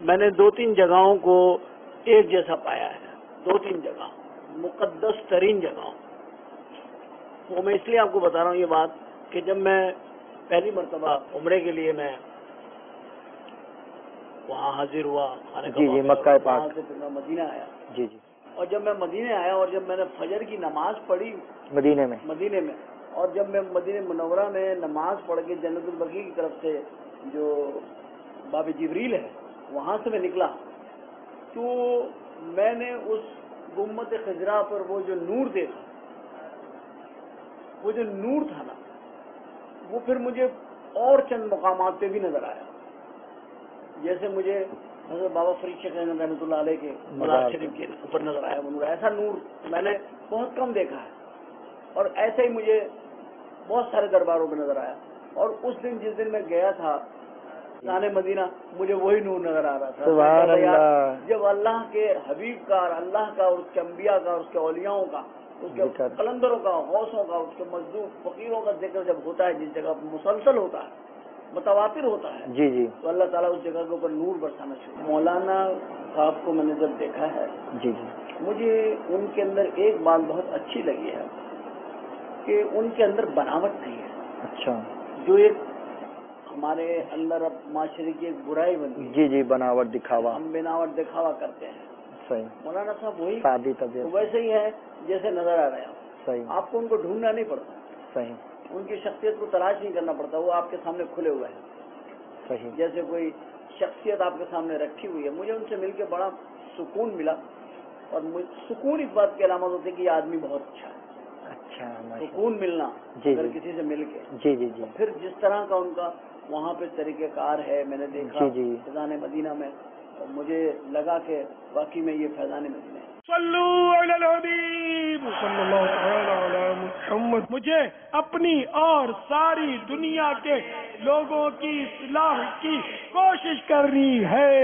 میں نے 2-3 جگہوں کو ایک جیسا پایا ہے، 2-3 جگہ مقدس ترین جگہوں. وہ میں اس لیے آپ کو بتا رہا ہوں یہ بات کہ جب میں پہلی مرتبہ عمرے کے لیے میں وہاں حاضر ہوا جی مکہ پاک، وہاں سے پھر میں مدینہ آیا. جی اور جب میں مدینہ آیا اور جب میں نے فجر کی نماز پڑھی مدینے میں اور جب میں مدینہ منورہ میں نماز پڑھ کے جنت البقیع کی طرف سے جو باب جبریل ہے وہاں سے میں نکلا تو میں نے اس گنبد خضرا پر وہ جو نور دیکھا، وہ جو نور تھا نا وہ پھر مجھے اور چند مقامات پہ بھی نظر آیا. جیسے مجھے حضرت بابا فرید شیخ رحمۃ اللہ علیہ کے مزار شریف کے اوپر نظر آیا وہ نور. ایسا نور میں نے بہت کم دیکھا ہے اور ایسے ہی مجھے بہت سارے درباروں میں نظر آیا. اور اس دن جس دن میں گیا تھا خانہ مدینہ مجھے وہی نور نظر آ رہا تھا. سبحان اللہ. جب اللہ کے حبیب کا اور اللہ کا اور اس کے انبیاء کا اور اس کے اولیاءوں کا اس کے قلندروں کا غوثوں کا اس کے مظلوم فقیروں کا ذکر جب ہوتا ہے جس جگہ مسلسل ہوتا ہے متواتر ہوتا ہے جی تو اللہ تعالیٰ اس جگہ کے اوپر نور برسانا شروع. مولانا صاحب کو میں نے جب دیکھا ہے جی مجھے ان کے اندر ایک بات بہت اچھی لگی ہے کہ ان کے اندر بناوٹ نہیں ہے. اچھا. جو ایک ہمارے اندر اب معاشرے کی ایک برائی بنی ہے جی بناوٹ دکھاوا، ہم بناوٹ دکھاوا کرتے ہیں. صحیح. مولانا صاحب وہی سادی طبیعت ویسے ہی ہے جیسے نظر آ رہے ہیں. صحیح. آپ کو ان کو ڈھونڈنا نہیں پڑتا. صحیح. ان کی شخصیت کو تلاش نہیں کرنا پڑتا، وہ آپ کے سامنے کھلے ہوئے ہیں. صحیح. جیسے کوئی شخصیت آپ کے سامنے رکھی ہوئی ہے. مجھے ان سے مل کے بڑا سکون ملا اور سکون اس بات کی علامت ہوتی ہے کہ یہ آدمی بہت اچھا ہے. اچھا. سکون ملنا اگر کسی سے مل کے جی پھر جس طرح کا ان کا وہاں پہ طریقہ کار ہے میں نے دیکھا فیضان مدینہ میں مجھے لگا کہ واقعی میں یہ فیضان مدینہ ہے. صلو علی الحبیب صلی اللہ تعالی علی محمد. مجھے اپنی اور ساری دنیا کے لوگوں کی اصلاح کی کوشش کرنی ہے.